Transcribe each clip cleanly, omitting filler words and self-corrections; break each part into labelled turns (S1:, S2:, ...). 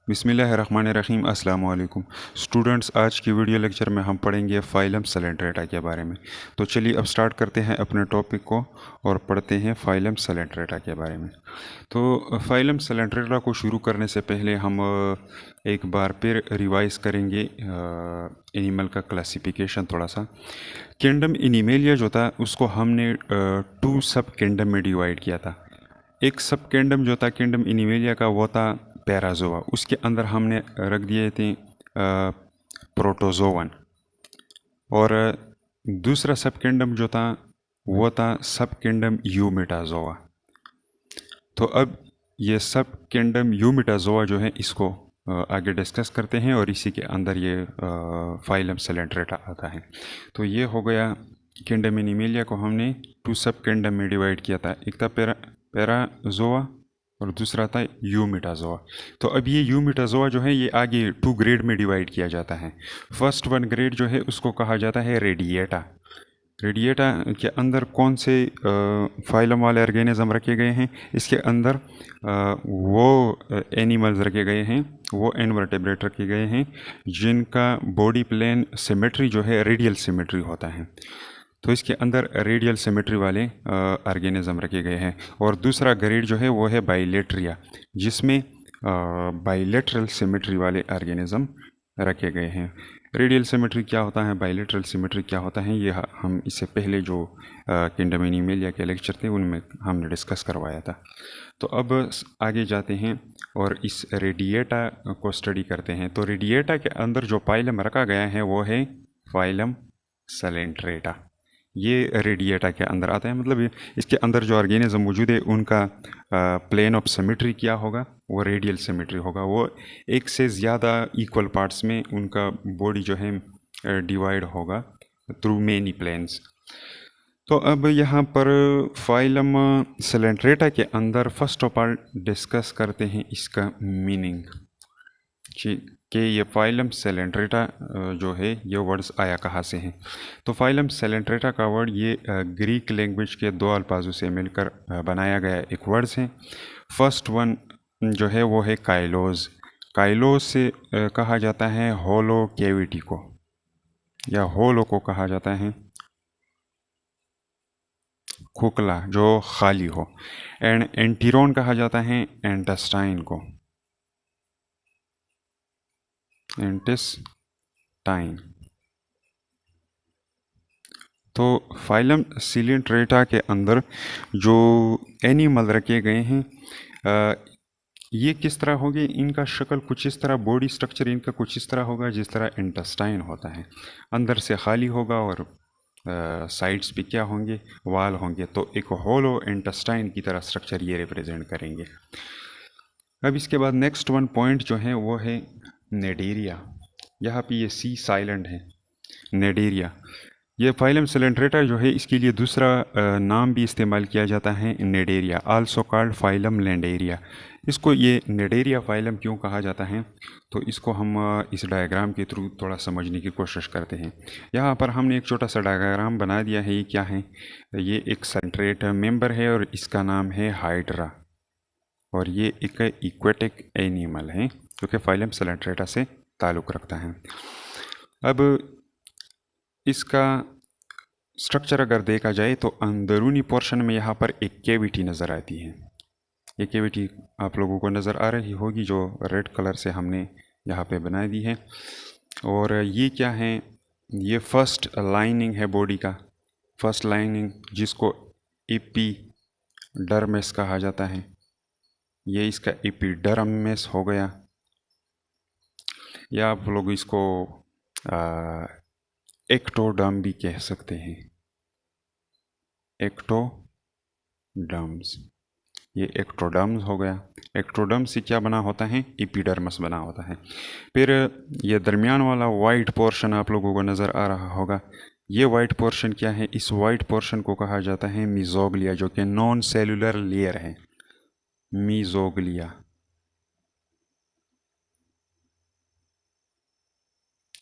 S1: बिस्मिल्लाहिर्रहमानिर्रहीम अस्सलाम वालेकुम स्टूडेंट्स। आज की वीडियो लेक्चर में हम पढ़ेंगे फाइलम सैलेंट्रेटा के बारे में। तो चलिए अब स्टार्ट करते हैं अपने टॉपिक को और पढ़ते हैं फाइलम सैलेंट्रेटा के बारे में। तो फाइलम सैलेंट्रेटा को शुरू करने से पहले हम एक बार फिर रिवाइज करेंगे एनिमल का क्लासिफिकेशन थोड़ा सा। किंगडम एनिमलिया जो था उसको हमने 2 सब किंगडम में डिवाइड किया था। एक सब किंगडम जो था किंगडम एनिमलिया का वो था पैराजोआ, उसके अंदर हमने रख दिए थे प्रोटोजोवन। और दूसरा सब किंगडम जो था वो था सब किंगडम यूमेटाजोआ। तो अब ये सब किंगडम यूमेटाजोआ जो है इसको आगे डिस्कस करते हैं और इसी के अंदर ये फाइलम सैलेंट्रेटा आता है। तो ये हो गया किंगडम एनिमलिया को हमने 2 सब किंगडम में डिवाइड किया था। एक था पैराजोआ और दूसरा था यूमेटाजोआ। तो अब ये यूमेटाजोआ जो है ये आगे 2 ग्रेड में डिवाइड किया जाता है। फर्स्ट 1 ग्रेड जो है उसको कहा जाता है रेडिएटा। रेडिएटा के अंदर कौन से फाइलम वाले ऑर्गेनिज्म रखे गए हैं? इसके अंदर वो एनिमल्स रखे गए हैं, वो इनवर्टेब्रेट रखे गए हैं जिनका बॉडी प्लेन सिमेट्री जो है रेडियल सिमेट्री होता है। तो इसके अंदर रेडियल सिमेट्री वाले ऑर्गेनिज्म रखे गए हैं। और दूसरा ग्रेड जो है वो है बाइलेट्रिया, जिसमें बाइलेटरल सिमेट्री वाले ऑर्गेनिज्म रखे गए हैं। रेडियल सिमेट्री क्या होता है, बाइलेटरल सिमेट्री क्या होता है, ये हम इससे पहले जो किंगडम एनिमलिया के लेक्चर थे उनमें हमने डिस्कस करवाया था। तो अब आगे जाते हैं और इस रेडिएटा को स्टडी करते हैं। तो रेडिएटा के अंदर जो फाइलम रखा गया है वो है फाइलम सैलेंट्रेटा। ये रेडिएटा के अंदर आता है, मतलब इसके अंदर जो ऑर्गेनिज्म मौजूद है उनका प्लेन ऑफ सिमेट्री क्या होगा, वो रेडियल सिमेट्री होगा। वो एक से ज़्यादा इक्वल पार्ट्स में उनका बॉडी जो है डिवाइड होगा थ्रू मेनी प्लेन्स। तो अब यहाँ पर फाइलम सैलेंट्रेटा के अंदर फर्स्ट ऑफ ऑल डिस्कस करते हैं इसका मीनिंग कि ये फाइलम सैलेंट्रेटा जो है ये वर्ड्स आया कहाँ से हैं। तो फाइलम सैलेंट्रेटा का वर्ड ये ग्रीक लैंग्वेज के 2 अल्फाजों से मिलकर बनाया गया एक वर्ड्स है। फर्स्ट वन जो है वो है काइलोज। काइलोज से कहा जाता है होलो कैविटी को, या होलो को कहा जाता है खोखला जो खाली हो। एंड एंटीरोन कहा जाता है इंटेस्टाइन को, इंटेस्टाइन। तो फाइलम सैलेंट्रेटा के अंदर जो एनिमल रखे गए हैं ये किस तरह होगी, इनका शक्ल कुछ इस तरह, बॉडी स्ट्रक्चर इनका कुछ इस तरह होगा जिस तरह इंटेस्टाइन होता है। अंदर से खाली होगा और साइड्स पे क्या होंगे, वाल होंगे। तो एक होलो इंटेस्टाइन की तरह स्ट्रक्चर ये रिप्रेजेंट करेंगे। अब इसके बाद नेक्स्ट 1 पॉइंट जो है वो है नेडेरिया। यहाँ पे ये सी साइलेंट है, नेडेरिया। ये फाइलम सैलेंट्रेटा जो है इसके लिए दूसरा नाम भी इस्तेमाल किया जाता है, नेडेरिया, आल्सो कॉल्ड फाइलम लैंडेरिया। इसको ये नेडेरिया फाइलम क्यों कहा जाता है, तो इसको हम इस डायग्राम के थ्रू थोड़ा समझने की कोशिश करते हैं। यहाँ पर हमने एक छोटा सा डायग्राम बना दिया है। ये क्या है, ये एक सैलेंट्रेट मेंबर है और इसका नाम है हाइड्रा, और ये एक इक्वेटिक एनिमल है जो कि फाइलम सैलेंट्रेटा से ताल्लुक़ रखता है। अब इसका स्ट्रक्चर अगर देखा जाए तो अंदरूनी पोर्शन में यहाँ पर एक कैविटी नज़र आती है। ये कैविटी आप लोगों को नज़र आ रही होगी जो रेड कलर से हमने यहाँ पे बना दी है। और ये क्या है, ये फर्स्ट लाइनिंग है बॉडी का, फर्स्ट लाइनिंग जिसको एपिडर्मिस कहा जाता है। ये इसका एपिडर्मिस हो गया, या आप लोग इसको एक्टोडर्म भी कह सकते हैं, एक्टोडर्म्स। ये एक्टोडर्म्स हो गया। एक्टोडर्म से क्या बना होता है, एपिडर्मस बना होता है। फिर ये दरमियान वाला वाइट पोर्शन आप लोगों को नज़र आ रहा होगा। ये वाइट पोर्शन क्या है, इस वाइट पोर्शन को कहा जाता है मीजोग्लिया, जो कि नॉन सेलुलर लेयर है, मीजोग्लिया।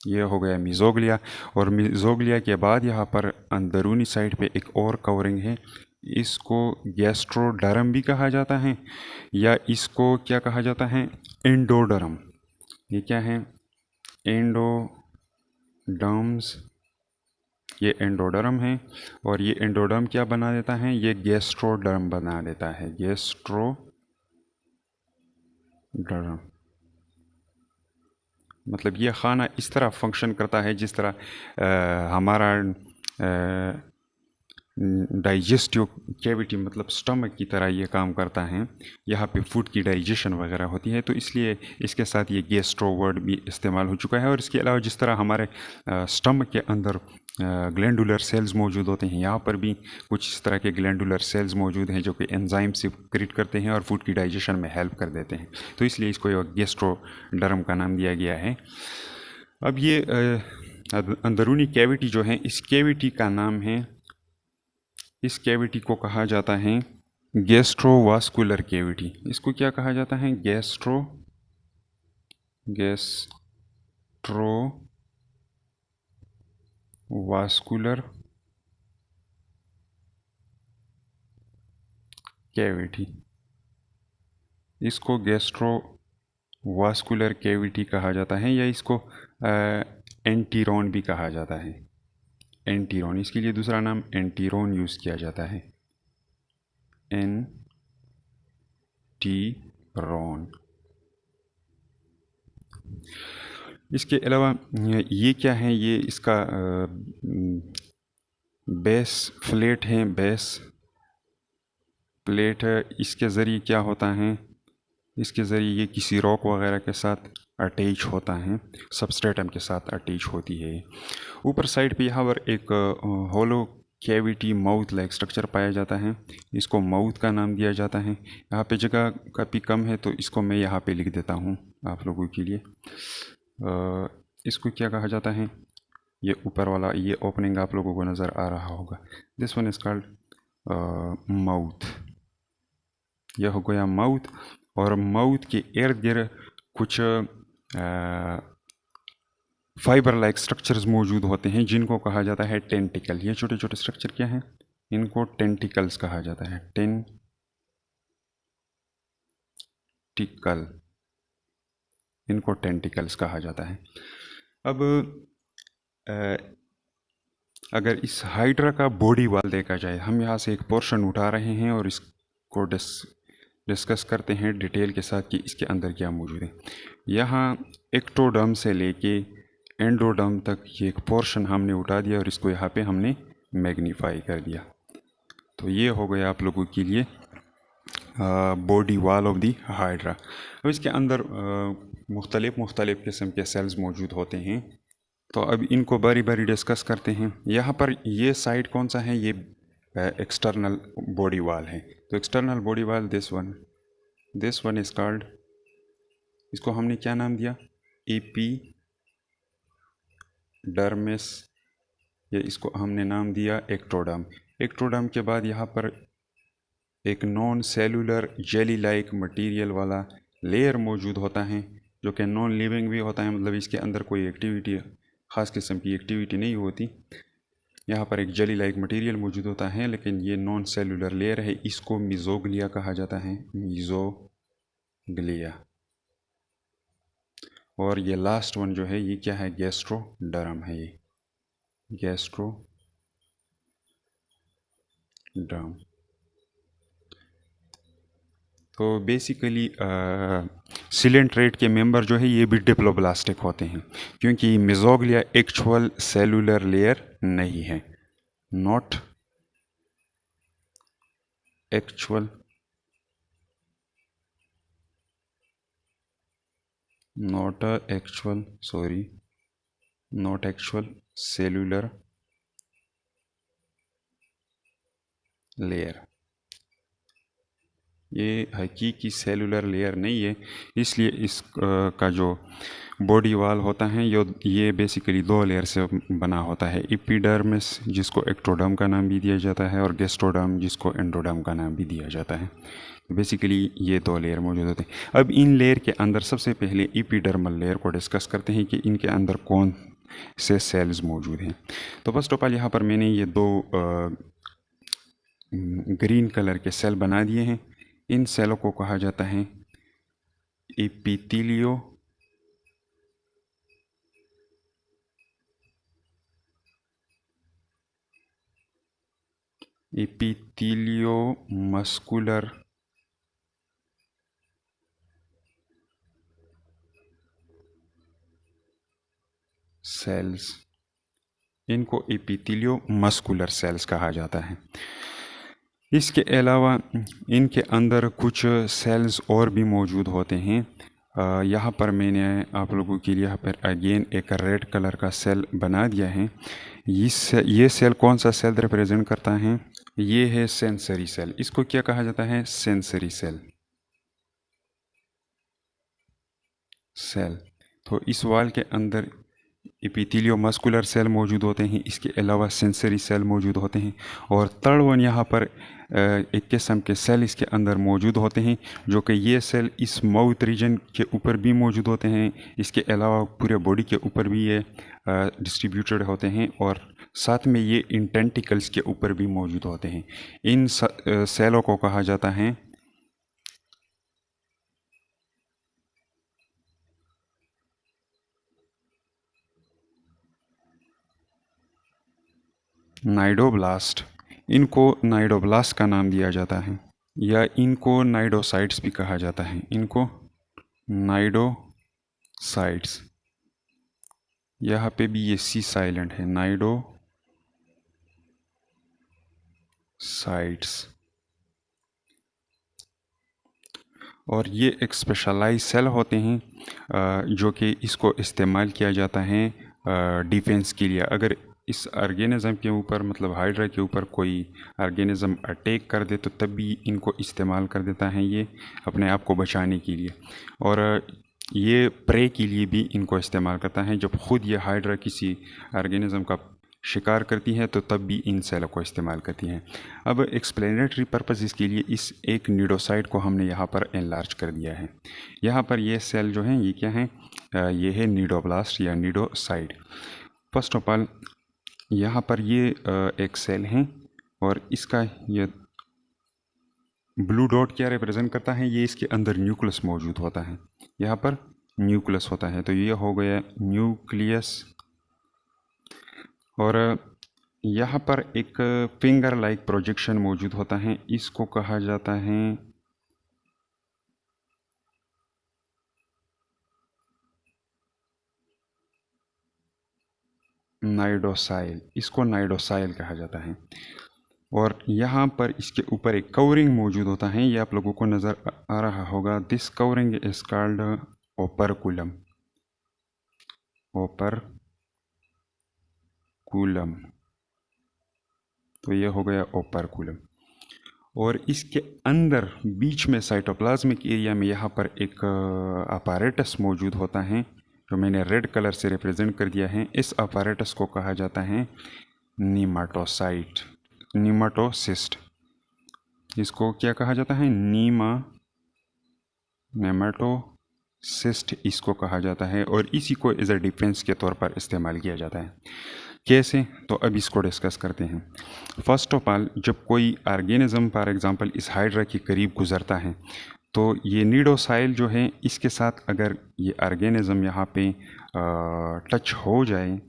S1: ये हो गया मीजोग्लिया। और मीजोग्लिया के बाद यहाँ पर अंदरूनी साइड पे एक और कवरिंग है, इसको गैस्ट्रोडर्म भी कहा जाता है, या इसको क्या कहा जाता है, एंडोडर्म। ये क्या है? एंडोडर्म्स। ये एंडोडर्म है और ये एंडोडर्म क्या बना देता है? ये गैस्ट्रोडर्म बना देता है, गैस्ट्रोडर्म। मतलब ये खाना इस तरह फंक्शन करता है जिस तरह हमारा डाइजेस्टिव कैविटी मतलब स्टमक की तरह ये काम करता है। यहाँ पे फूड की डाइजेशन वगैरह होती है, तो इसलिए इसके साथ ये गैस्ट्रो वर्ड भी इस्तेमाल हो चुका है। और इसके अलावा जिस तरह हमारे स्टमक के अंदर ग्लैंडुलर सेल्स मौजूद होते हैं, यहाँ पर भी कुछ इस तरह के ग्लैंडुलर सेल्स मौजूद हैं जो कि एंजाइम से क्रिएट करते हैं और फूड की डाइजेशन में हेल्प कर देते हैं, तो इसलिए इसको गैस्ट्रोडर्म का नाम दिया गया है। अब ये अंदरूनी कैविटी जो है, इस कैविटी का नाम है, इस कैविटी को कहा जाता है गैस्ट्रोवास्कुलर कैविटी। इसको क्या कहा जाता है? Gastrovascular cavity. इसको गैस्ट्रोवास्कुलर कैविटी कहा जाता है, या इसको एंटीरोन भी कहा जाता है। एंटीरोन, इसके लिए दूसरा नाम एंटीरोन यूज़ किया जाता है, एंटीरोन। इसके अलावा ये क्या है? ये इसका बेस फ्लेट है, बेस प्लेट है। इसके ज़रिए क्या होता है? इसके ज़रिए ये किसी रॉक वगैरह के साथ अटैच होता है, सबस्ट्रेटम के साथ अटैच होती है। ऊपर साइड पे यहाँ पर एक होलो कैविटी माउथ लाइक स्ट्रक्चर पाया जाता है, इसको माउथ का नाम दिया जाता है। यहाँ पे जगह काफ़ी कम है तो इसको मैं यहाँ पे लिख देता हूँ आप लोगों के लिए। इसको क्या कहा जाता है? ये ऊपर वाला ये ओपनिंग आप लोगों को नज़र आ रहा होगा, this one is called mouth. यह हो गया माउथ। और माउथ के इर्द गिर्द कुछ फाइबर लाइक स्ट्रक्चर्स मौजूद होते हैं जिनको कहा जाता है टेंटिकल। ये छोटे छोटे स्ट्रक्चर क्या हैं? इनको टेंटिकल्स कहा जाता है, टेंटिकल, इनको टेंटिकल्स कहा जाता है। अब अगर इस हाइड्रा का बॉडी वाल देखा जाए, हम यहाँ से एक पोर्शन उठा रहे हैं और इसको डिस्कस करते हैं डिटेल के साथ कि इसके अंदर क्या मौजूद है। यहाँ एक्टोडर्म से लेके एंडोडर्म तक ये एक पोर्शन हमने उठा दिया और इसको यहाँ पे हमने मैग्नीफाई कर दिया। तो ये हो गया आप लोगों के लिए body wall of the hydra. अब इसके अंदर मुख्तलिफ़ किस्म के सेल्स मौजूद होते हैं, तो अब इनको बारी बारी डिस्कस करते हैं। यहाँ पर ये साइड कौन सा है? ये एक्सटर्नल बॉडी वाल है। तो external body wall this one is called, इसको हमने क्या नाम दिया? एपिडर्मिस, या इसको हमने नाम दिया एक्टोडर्म। एक्टोडर्म के बाद यहाँ पर एक non cellular jelly like material वाला लेयर मौजूद होता है जो कि नॉन लिविंग भी होता है, मतलब इसके अंदर कोई एक्टिविटी, ख़ास किस्म की एक्टिविटी नहीं होती। यहाँ पर एक जेली लाइक मटेरियल मौजूद होता है, लेकिन ये नॉन सेलुलर लेयर है, इसको मीज़ोग्लिया कहा जाता है, मीज़ोग्लिया। और ये लास्ट वन जो है ये क्या है? गैस्ट्रोडर्म है, ये गैस्ट्रोडर्म। तो बेसिकली सिलेंट्रेट के मेंबर जो है ये भी डिप्लोब्लास्टिक होते हैं, क्योंकि मीज़ोग्लिया एक्चुअल सेलुलर लेयर नहीं है, नॉट एक्चुअल सेलुलर लेयर। ये हकीकी सेलुलर लेयर नहीं है, इसलिए इस का जो बॉडी वाल होता है ये बेसिकली दो लेयर से बना होता है, एपिडर्मिस जिसको एक्टोडर्म का नाम भी दिया जाता है और गैस्ट्रोडर्म जिसको एंडोडर्म का नाम भी दिया जाता है। बेसिकली ये दो लेयर मौजूद होते हैं। अब इन लेयर के अंदर सबसे पहले एपिडर्मल लेयर को डिस्कस करते हैं कि इनके अंदर कौन से सेल्स मौजूद हैं। तो फर्स्ट ऑफ ऑल यहाँ पर मैंने ये दो ग्रीन कलर के सेल बना दिए हैं। इन सेलों को कहा जाता है एपिथेलियो एपिथेलियोमस्कुलर सेल्स, इनको एपिथेलियोमस्कुलर सेल्स कहा जाता है। इसके अलावा इनके अंदर कुछ सेल्स और भी मौजूद होते हैं। यहाँ पर मैंने आप लोगों के लिए यहाँ पर अगेन एक रेड कलर का सेल बना दिया है। ये सेल कौन सा सेल रिप्रेजेंट करता है? ये है सेंसरी सेल। इसको क्या कहा जाता है? Sensory cell. तो इस वाल के अंदर एपिथेलियोमस्कुलर सेल मौजूद होते हैं, इसके अलावा सेंसरी सेल मौजूद होते हैं, और थर्ड वन यहाँ पर एक किस्म के सेल इसके अंदर मौजूद होते हैं, जो कि ये सेल इस माउथ रीजन के ऊपर भी मौजूद होते हैं। इसके अलावा पूरे बॉडी के ऊपर भी ये डिस्ट्रीब्यूटेड होते हैं, और साथ में ये इन टेंटिकल्स के ऊपर भी मौजूद होते हैं। इन सेलों को कहा जाता है नाइडोब्लास्ट। इनको नाइडोब्लास्ट का नाम दिया जाता है, या इनको नाइडोसाइट्स भी कहा जाता है। इनको नाइडोसाइट्स, यहाँ पे भी ये सी साइलेंट है, नाइडोसाइट्स। और ये एक स्पेशलाइज सेल होते हैं जो कि इसको इस्तेमाल किया जाता है डिफेंस के लिए। अगर इस ऑर्गेनिज़म के ऊपर, मतलब हाइड्रा के ऊपर, कोई ऑर्गेनिज़म अटैक कर दे तो तब भी इनको इस्तेमाल कर देता है ये अपने आप को बचाने के लिए। और ये प्रे के लिए भी इनको इस्तेमाल करता है। जब ख़ुद ये हाइड्रा किसी ऑर्गेनिज़म का शिकार करती है तो तब भी इन सेलों को इस्तेमाल करती हैं। अब एक्सप्लेनेटरी पर्पज़ के लिए इस एक न्यूडोसाइड को हमने यहाँ पर एनलार्ज कर दिया है। यहाँ पर ये सेल जो हैं ये क्या हैं? ये है नीडोब्लास्ट या नीडोसाइड। फर्स्ट ऑफ ऑल यहाँ पर ये एक सेल है, और इसका ये ब्लू डॉट क्या रिप्रेजेंट करता है? ये इसके अंदर न्यूक्लियस मौजूद होता है, यहाँ पर न्यूक्लियस होता है। तो ये हो गया न्यूक्लियस। और यहाँ पर एक फिंगर लाइक प्रोजेक्शन मौजूद होता है, इसको कहा जाता है नाइडोसाइल। इसको नाइडोसाइल कहा जाता है। और यहाँ पर इसके ऊपर एक कवरिंग मौजूद होता है, ये आप लोगों को नज़र आ रहा होगा। This covering is called operculum. Operculum, तो ये हो गया ओपरकुलम। और इसके अंदर बीच में साइटोप्लाज्मिक एरिया में यहाँ पर एक अपैरेटस मौजूद होता है, जो मैंने रेड कलर से रिप्रेजेंट कर दिया है। इस अपैरेटस को कहा जाता है नीमाटोसाइट, नीमाटोसिस्ट। इसको क्या कहा जाता है? नेमाटोसिस्ट इसको कहा जाता है, और इसी को एज अ डिफेंस के तौर पर इस्तेमाल किया जाता है। कैसे? तो अब इसको डिस्कस करते हैं। फर्स्ट ऑफ ऑल, जब कोई ऑर्गेनिज्म फॉर एग्जांपल इस हाइड्रा के करीब गुजरता है तो ये नीडोसाइल जो है, इसके साथ अगर ये ऑर्गेनिज्म यहाँ पे टच हो जाए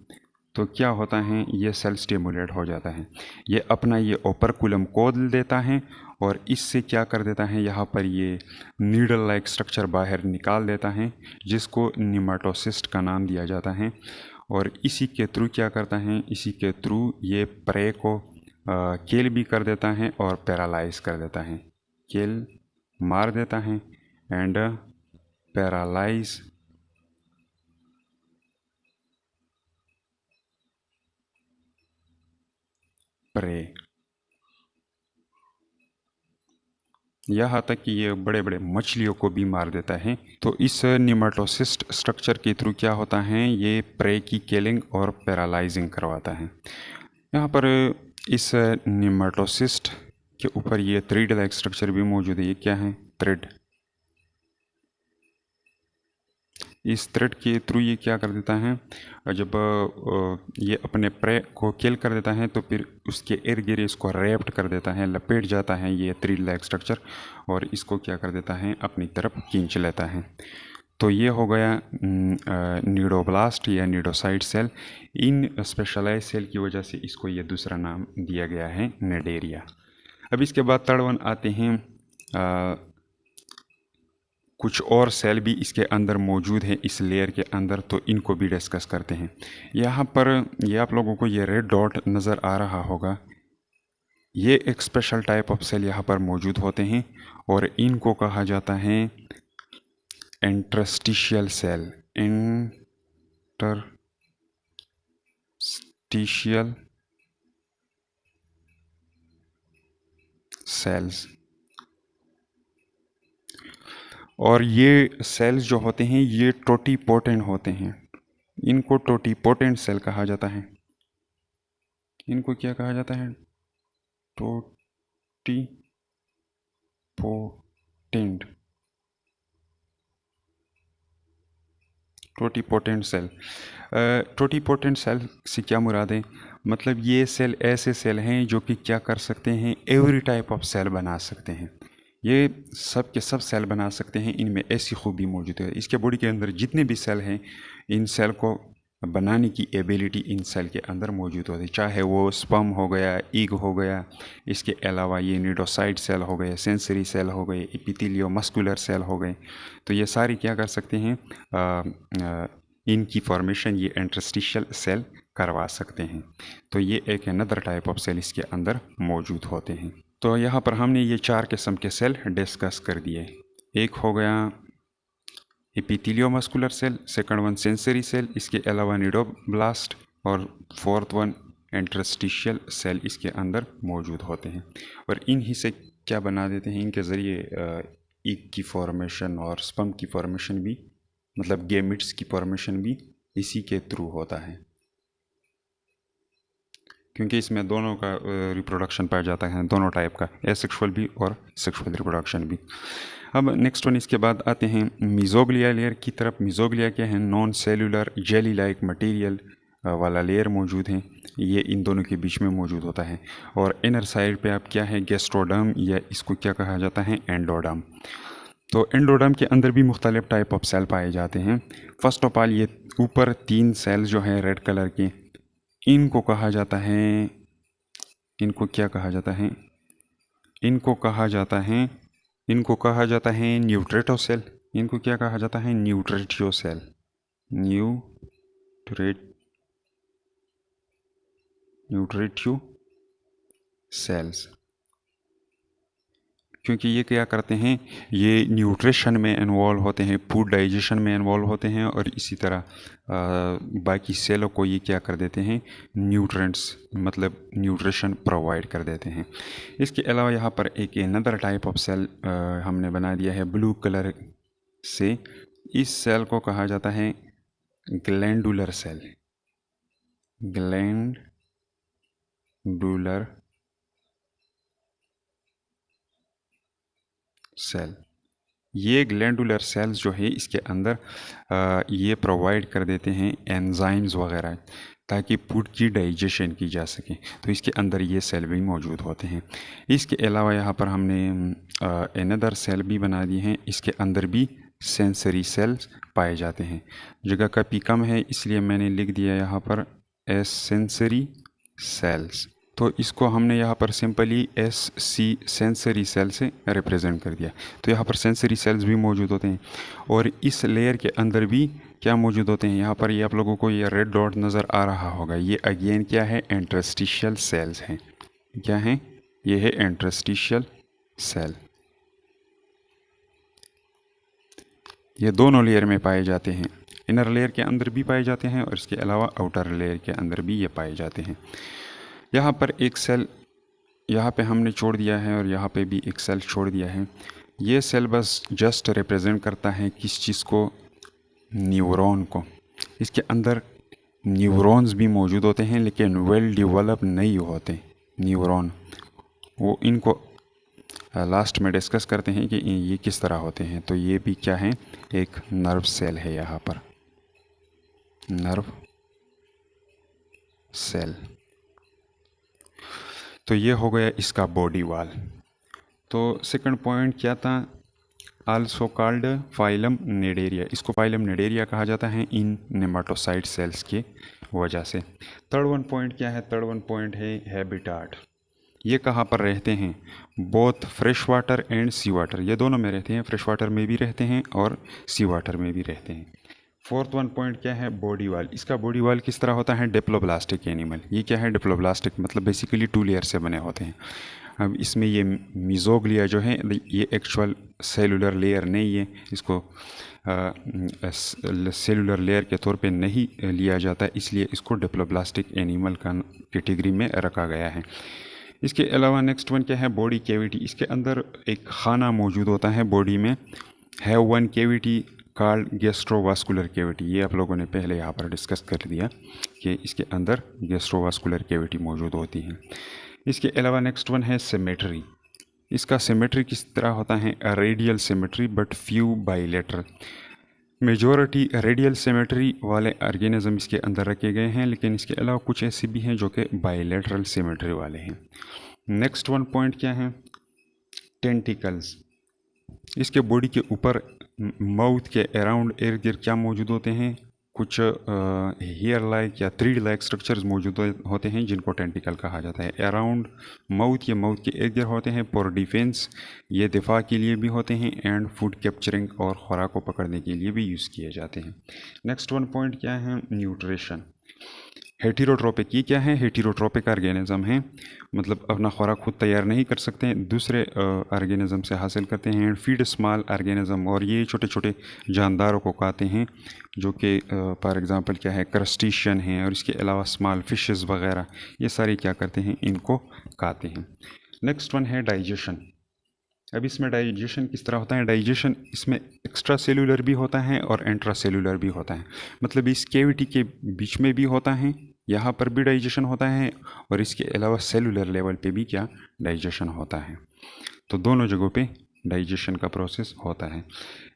S1: तो क्या होता है? ये सेल स्टिमुलेट हो जाता है। ये अपना ये ओपरकुलम खोल देता है, और इससे क्या कर देता है? यहाँ पर ये नीडल लाइक स्ट्रक्चर बाहर निकाल देता है, जिसको नीमाटोसिस्ट का नाम दिया जाता है। और इसी के थ्रू क्या करता है? इसी के थ्रू ये प्रे को किल भी कर देता है और पैरालाइज कर देता है। किल मार देता है एंड पैरालाइज प्रे। यहाँ तक कि ये बड़े बड़े मछलियों को भी मार देता है। तो इस निमाटोसिस्ट स्ट्रक्चर के थ्रू क्या होता है? ये प्रे की किलिंग और पैरालाइजिंग करवाता है। यहाँ पर इस निमाटोसिस्ट के ऊपर ये थ्रेड लाइक स्ट्रक्चर भी मौजूद है। ये क्या है? थ्रेड। इस थ्रेड के थ्रू ये क्या कर देता है? जब ये अपने प्रे को किल कर देता है तो फिर उसके इर्द गिर्द इसको रैप्ट कर देता है, लपेट जाता है ये थ्रेड लाइक स्ट्रक्चर, और इसको क्या कर देता है? अपनी तरफ खींच लेता है। तो ये हो गया नीडोब्लास्ट या नीडोसाइट सेल। इन स्पेशलाइज सेल की वजह से इसको ये दूसरा नाम दिया गया है नेडेरिया। अब इसके बाद थर्ड वन आते हैं, कुछ और सेल भी इसके अंदर मौजूद है इस लेयर के अंदर, तो इनको भी डिस्कस करते हैं। यहाँ पर ये आप लोगों को ये रेड डॉट नज़र आ रहा होगा, ये एक स्पेशल टाइप ऑफ सेल यहाँ पर मौजूद होते हैं और इनको कहा जाता है इंटरस्टिशियल सेल। Interstitial cells. और ये सेल्स जो होते हैं ये टोटीपोटेंट होते हैं, इनको टोटीपोटेंट सेल कहा जाता है। इनको क्या कहा जाता है? Totipotent. Totipotent cell. Totipotent cell से क्या मुराद है? मतलब ये सेल ऐसे सेल हैं जो कि क्या कर सकते हैं, एवरी टाइप ऑफ सेल बना सकते हैं। ये सब के सब सेल बना सकते हैं, इनमें ऐसी खूबी मौजूद है। इसके बॉडी के अंदर जितने भी सेल हैं, इन सेल को बनाने की एबिलिटी इन सेल के अंदर मौजूद होती है, चाहे वो स्पर्म हो गया, एग हो गया, इसके अलावा ये निडोसाइट सेल हो गए, सेंसरी सेल हो गए, एपिथेलियो मस्कुलर सेल हो गए। तो ये सारी क्या कर सकते हैं, इनकी फॉर्मेशन ये इंटरस्टिशियल सेल करवा सकते हैं। तो ये एक अनदर टाइप ऑफ सेल इसके अंदर मौजूद होते हैं। तो यहाँ पर हमने ये 4 किस्म के सेल डिस्कस कर दिए। एक हो गया epitheliomuscular cell, second one sensory cell, इसके अलावा निडोब्लास्ट, और फोर्थ वन इंटरस्टिशियल सेल इसके अंदर मौजूद होते हैं। और इन्हीं से क्या बना देते हैं, इनके ज़रिए एग की फॉर्मेशन और स्पर्म की फॉर्मेशन भी, मतलब गैमेट्स की फॉर्मेशन भी इसी के थ्रू होता है, क्योंकि इसमें दोनों का रिप्रोडक्शन पाया जाता है, दोनों टाइप का, एसेक्सुअल भी और सेक्सुअल रिप्रोडक्शन भी। अब नेक्स्ट वन इसके बाद आते हैं मिजोग्लिया लेयर की तरफ। मिजोग्लिया क्या है? Non cellular jelly like material वाला लेयर मौजूद है, ये इन दोनों के बीच में मौजूद होता है। और इनर साइड पे आप क्या है, गैस्ट्रोडर्म, या इसको क्या कहा जाता है, एंडोडर्म। तो एंडोडर्म के अंदर भी मुख्तलिफ टाइप ऑफ सेल पाए जाते हैं। फर्स्ट ऑफ ऑल ये ऊपर 3 सेल जो हैं रेड कलर के, इनको कहा जाता है, इनको क्या कहा जाता है, इनको कहा जाता है, इनको कहा जाता है न्यूट्रेटो सेल। इनको क्या कहा जाता है? न्यूट्रेटियो सेल। न्यूट्रेटियो सेल्स। क्योंकि ये क्या करते हैं, ये न्यूट्रिशन में इन्वॉल्व होते हैं, फूड डाइजेशन में इन्वॉल्व होते हैं, और इसी तरह बाकी सेलों को ये क्या कर देते हैं, न्यूट्रेंट्स मतलब न्यूट्रिशन प्रोवाइड कर देते हैं। इसके अलावा यहाँ पर एक अनदर टाइप ऑफ सेल हमने बना दिया है ब्लू कलर से। इस सेल को कहा जाता है ग्लैंडुलर सेल। Glandular cell. ये ग्लैंडुलर सेल्स जो है इसके अंदर ये प्रोवाइड कर देते हैं एंजाइम्स वगैरह, ताकि फूड की डाइजेशन की जा सके। तो इसके अंदर ये सेल भी मौजूद होते हैं। इसके अलावा यहाँ पर हमने अनदर सेल भी बना दिए हैं, इसके अंदर भी सेंसरी सेल्स पाए जाते हैं। जगह काफ़ी कम है इसलिए मैंने लिख दिया यहाँ पर एस सेंसरी सेल्स। तो इसको हमने यहाँ पर simply S C sensory cell से रिप्रेजेंट कर दिया। तो यहाँ पर सेंसरी सेल्स भी मौजूद होते हैं, और इस लेयर के अंदर भी क्या मौजूद होते हैं, यहाँ पर ये आप लोगों को ये रेड डॉट नज़र आ रहा होगा, ये अगेन क्या है, इंटरस्टिशियल सेल्स हैं। क्या हैं? ये है इंटरस्टिशियल सेल। ये दोनों लेयर में पाए जाते हैं, इनर लेयर के अंदर भी पाए जाते हैं और इसके अलावा आउटर लेयर के अंदर भी ये पाए जाते हैं। यहाँ पर एक सेल यहाँ पे हमने छोड़ दिया है और यहाँ पे भी एक सेल छोड़ दिया है। ये सेल बस जस्ट रिप्रेजेंट करता है किस चीज़ को, न्यूरॉन को। इसके अंदर न्यूरॉन्स भी मौजूद होते हैं लेकिन वेल डेवलप नहीं होते न्यूरॉन, वो इनको लास्ट में डिस्कस करते हैं कि ये किस तरह होते हैं। तो ये भी क्या है, एक नर्व सेल है यहाँ पर, नर्व सेल। तो ये हो गया इसका बॉडी वाल। तो सेकंड पॉइंट क्या था, आल्सो कॉल्ड फाइलम निडेरिया, इसको फाइलम निडेरिया कहा जाता है इन नेमाटोसाइट सेल्स के वजह से। थर्ड वन पॉइंट क्या है? थर्ड वन पॉइंट है हैबिटाट। ये कहाँ पर रहते हैं? Both fresh water and sea water, ये दोनों में रहते हैं, फ्रेश वाटर में भी रहते हैं और सी वाटर में भी रहते हैं। फोर्थ वन पॉइंट क्या है? Body wall. इसका बॉडी वाल किस तरह होता है? Diploblastic animal. ये क्या है? डिप्लोब्लास्टिक मतलब बेसिकली 2 लेयर से बने होते हैं। अब इसमें ये मिजोग्लिया जो है ये एक्चुअल सेलुलर लेयर नहीं है, इसको सेलुलर लेयर के तौर पे नहीं लिया जाता, इसलिए इसको डिप्लोब्लास्टिक एनिमल का कैटेगरी में रखा गया है। इसके अलावा नेक्स्ट वन क्या है? Body cavity. इसके अंदर एक खाना मौजूद होता है बॉडी में, have one cavity called gastrovascular cavity. ये आप लोगों ने पहले यहाँ पर डिस्कस कर दिया कि इसके अंदर गैस्ट्रोवास्कुलर कैविटी मौजूद होती है। इसके अलावा नेक्स्ट वन है सिमेट्री। इसका सिमेट्री किस तरह होता है? Radial symmetry but few bilateral. Majority radial symmetry वाले ऑर्गेनिज्म इसके अंदर रखे गए हैं, लेकिन इसके अलावा कुछ ऐसे भी हैं जो कि बाइलेटरल सिमेट्री वाले हैं। नेक्स्ट वन पॉइंट क्या है? टेंटिकल्स। इसके बॉडी के ऊपर माउथ के अराउंड इर्द गिर्द क्या मौजूद होते हैं? कुछ हेयर लाइक या थ्रीड लाइक स्ट्रक्चर्स मौजूद होते हैं जिनको टेंटिकल कहा जाता है। अराउंड माउथ या माउथ के इर्द गिर्द होते हैं फॉर डिफेंस, ये दिफा के लिए भी होते हैं, एंड फूड कैप्चरिंग और खुराक को पकड़ने के लिए भी यूज़ किए जाते हैं। नेक्स्ट वन पॉइंट क्या है? न्यूट्रिशन। हेटेरोट्रोपिक। ये क्या है? हेटेरोट्रोपिक ऑर्गेनिज्म है, मतलब अपना खुराक खुद तैयार नहीं कर सकते, दूसरे ऑर्गेनिज्म से हासिल करते हैं। फीड स्मॉल ऑर्गेनिज्म, और ये छोटे छोटे जानदारों को खाते हैं जो कि फॉर एग्जांपल क्या है? क्रस्टेशियन हैं, और इसके अलावा स्मॉल फिशेस वगैरह, ये सारे क्या करते हैं? इनको खाते हैं। नेक्स्ट वन है डाइजेशन। अब इसमें डाइजेशन किस तरह होता है? डाइजेशन इसमें एक्स्ट्रा सेलुलर भी होता है और इंट्रा सेलुलर भी होता है, मतलब इस कैविटी के बीच में भी होता है, यहाँ पर भी डाइजेशन होता है, और इसके अलावा सेलुलर लेवल पे भी क्या डाइजेशन होता है। तो दोनों जगहों पे डाइजेशन का प्रोसेस होता है।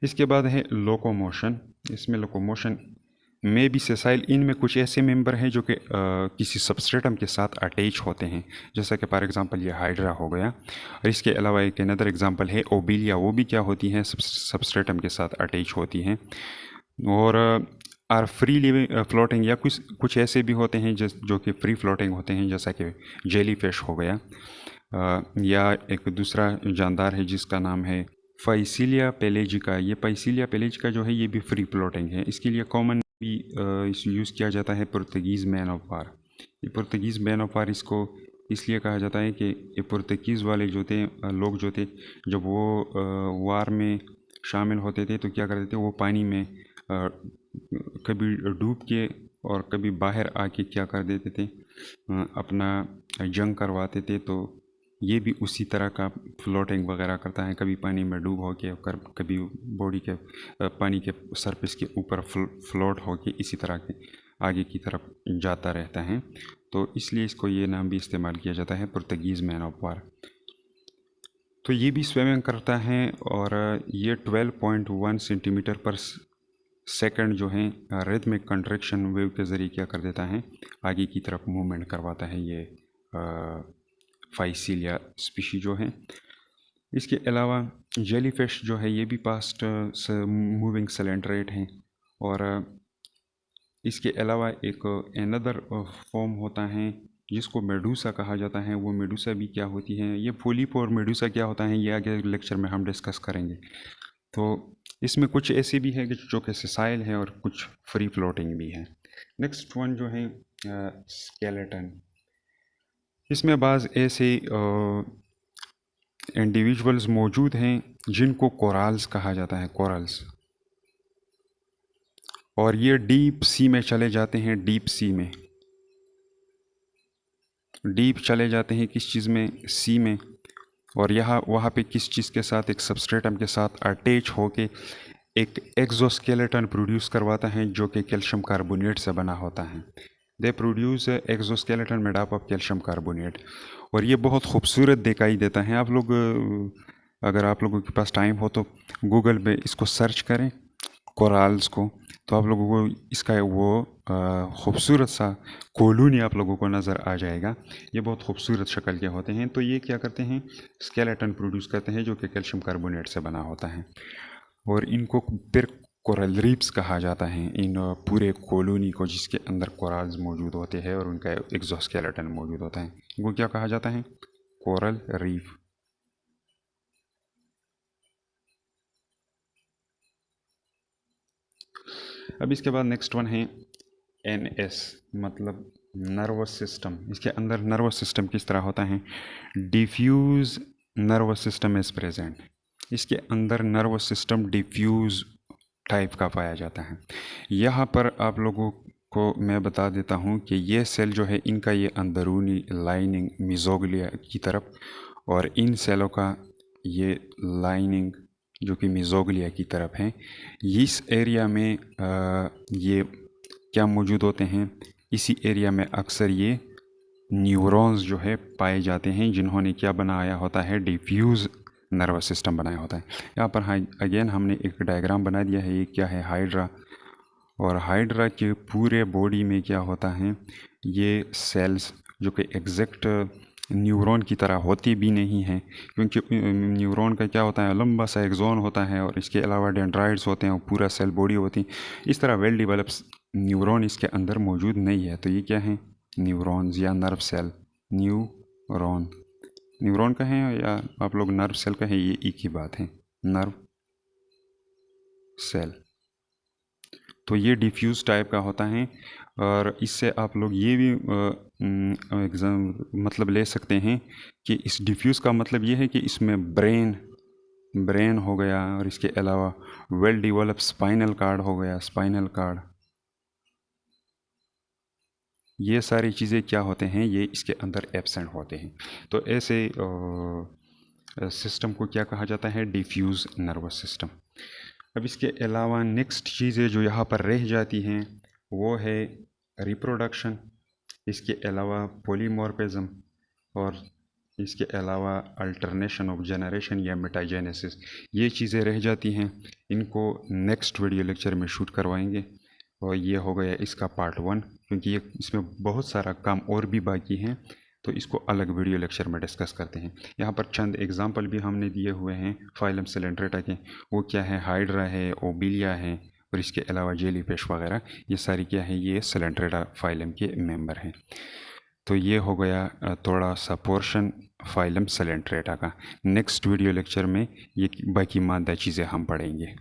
S1: इसके बाद है लोकोमोशन। इसमें लोकोमोशन में भी सेसाइल, इनमें कुछ ऐसे मेंबर हैं जो कि किसी सबस्ट्रेटम के साथ अटैच होते हैं, जैसा कि फॉर एग्जांपल ये हाइड्रा हो गया, और इसके अलावा एक अनदर एग्जांपल है ओबिलिया, वो भी क्या होती हैं? सबस्ट्रेटम के साथ अटैच होती हैं। और आर फ्री लिविंग फ्लोटिंग, या कुछ ऐसे भी होते हैं जो कि फ्री फ्लोटिंग होते हैं, जैसा कि जेली फिश हो गया, या एक दूसरा जानदार है जिसका नाम है फाइसिलिया पेलेजिका। ये फाइसिलिया पेलेजिका जो है ये भी फ्री फ्लोटिंग है। इसके लिए कॉमन भी यूज़ किया जाता है पुर्तगीज़ मैन ऑफ वार। ये पुर्तगीज़ मैन ऑफ वार इसको इसलिए कहा जाता है कि ये पुर्तगीज़ वाले जो थे लोग जो थे, जब वो वार में शामिल होते थे तो क्या करते थे? वो पानी में कभी डूब के और कभी बाहर आके क्या कर देते थे? अपना जंग करवाते थे। तो ये भी उसी तरह का फ्लोटिंग वगैरह करता है, कभी पानी में डूब हो के, कभी बॉडी के पानी के सरफेस के ऊपर फ्लोट हो के इसी तरह के आगे की तरफ जाता रहता है। तो इसलिए इसको ये नाम भी इस्तेमाल किया जाता है, पुर्तगीज़ मैन ऑफ वार। तो ये भी स्विमिंग करता है, और ये 12.1 सेंटीमीटर पर सेकंड जो है रिदमिक कंट्रैक्शन वेव के ज़रिए क्या कर देता है? आगे की तरफ मूवमेंट करवाता है ये फाइसिलिया स्पीशी जो है। इसके अलावा जेलीफिश जो है ये भी फास्ट मूविंग सिलेंडरेट हैं, और इसके अलावा एक अनदर फॉर्म होता है जिसको मेडूसा कहा जाता है। वो मेडूसा भी क्या होती है? ये पोलिप और मेडूसा क्या होता है ये आगे लेक्चर में हम डिस्कस करेंगे। तो इसमें कुछ ऐसे भी है जो कि सेसाइल है और कुछ फ्री फ्लोटिंग भी है। नेक्स्ट वन जो है स्केलेटन। इसमें बाज़ ऐसे इंडिविजुअल्स मौजूद हैं जिनको कोरल्स कहा जाता है, कोरल्स, और ये डीप सी में चले जाते हैं, डीप सी में, डीप चले जाते हैं किस चीज़ में? सी में, और वहाँ पे किस चीज़ के साथ? एक सबस्ट्रेटम के साथ अटैच होके एक एक्सोस्केलेटन प्रोड्यूस करवाता है जो कि कैल्शियम कार्बोनेट से बना होता है। They produce exoskeleton made up of calcium carbonate, और ये बहुत खूबसूरत दिखाई देता है। आप लोग अगर आप लोगों के पास टाइम हो तो गूगल पे इसको सर्च करें कोरल्स को, तो आप लोगों को इसका वो खूबसूरत सा कॉलोनी आप लोगों को नज़र आ जाएगा। ये बहुत खूबसूरत शक्ल के होते हैं। तो ये क्या करते हैं, स्केलेटन प्रोड्यूस करते हैं जो कि कैल्शियम कार्बोनेट से बना होता है, और इनको फिर कोरल रीफ्स कहा जाता है इन पूरे कॉलोनी को, जिसके अंदर कोरल्स मौजूद होते हैं और उनका एक्सोस्केलेटन मौजूद होता है। इनको क्या कहा जाता है, कोरल रीफ। अब इसके बाद नेक्स्ट वन है NS, मतलब नर्वस सिस्टम। इसके अंदर नर्वस सिस्टम किस तरह होता है, diffuse nervous system is present. इसके अंदर नर्वस सिस्टम डिफ्यूज टाइप का पाया जाता है। यहाँ पर आप लोगों को मैं बता देता हूँ कि ये सेल जो है इनका ये अंदरूनी लाइनिंग मिजोग्लिया की तरफ, और इन सेलों का ये लाइनिंग जो कि मिजोग्लिया की तरफ है। इस एरिया में ये क्या मौजूद होते हैं, इसी एरिया में अक्सर ये न्यूरॉन्स जो है पाए जाते हैं, जिन्होंने क्या बनाया होता है, डिफ्यूज़ नर्वस सिस्टम बनाया होता है। यहाँ पर अगेन हमने एक डायग्राम बना दिया है। ये क्या है, हाइड्रा, और हाइड्रा के पूरे बॉडी में क्या होता है, ये सेल्स जो कि एग्जैक्ट न्यूरॉन की तरह होती भी नहीं है, क्योंकि न्यूरॉन का क्या होता है, लंबा सा एक्सॉन होता है और इसके अलावा डेंड्राइड्स होते हैं और पूरा सेल बॉडी होती है। इस तरह वेल डेवलप्ड न्यूरॉन इसके अंदर मौजूद नहीं है। तो ये क्या है, न्यूरॉन्स या नर्व सेल। न्यूरॉन न्यूरॉन का है या आप लोग नर्व सेल का है, ये एक ही बात है, नर्व सेल। तो ये डिफ्यूज़ टाइप का होता है, और इससे आप लोग ये भी एग्जाम मतलब ले सकते हैं कि इस डिफ्यूज़ का मतलब ये है कि इसमें ब्रेन हो गया, और इसके अलावा वेल डेवलप स्पाइनल कार्ड हो गया, स्पाइनल कार्ड, ये सारी चीज़ें क्या होते हैं, ये इसके अंदर एब्सेंट होते हैं। तो ऐसे सिस्टम को क्या कहा जाता है, डिफ्यूज़ नर्वस सिस्टम। अब इसके अलावा नेक्स्ट चीज़ें जो यहाँ पर रह जाती हैं वो है रिप्रोडक्शन, इसके अलावा पॉलीमॉर्फिज्म, और इसके अलावा अल्टरनेशन ऑफ जनरेशन या मेटाजेनेसिस। ये चीज़ें रह जाती हैं, इनको नेक्स्ट वीडियो लेक्चर में शूट करवाएंगे। और ये हो गया इसका पार्ट 1, क्योंकि ये इसमें बहुत सारा काम और भी बाकी हैं, तो इसको अलग वीडियो लेक्चर में डिस्कस करते हैं। यहाँ पर चंद एग्जांपल भी हमने दिए हुए हैं फाइलम सिलेंड्रेटा के। वो क्या है, हाइड्रा है, ओबिलिया है, और इसके अलावा जेलीफिश वगैरह, ये सारी क्या है, ये सिलेंड्रेटा फाइलम के मेंबर हैं। तो ये हो गया थोड़ा सा पोर्शन फाइलम सिलेंड्रेटा का। नेक्स्ट वीडियो लेक्चर में ये बाकी मादा चीज़ें हम पढ़ेंगे।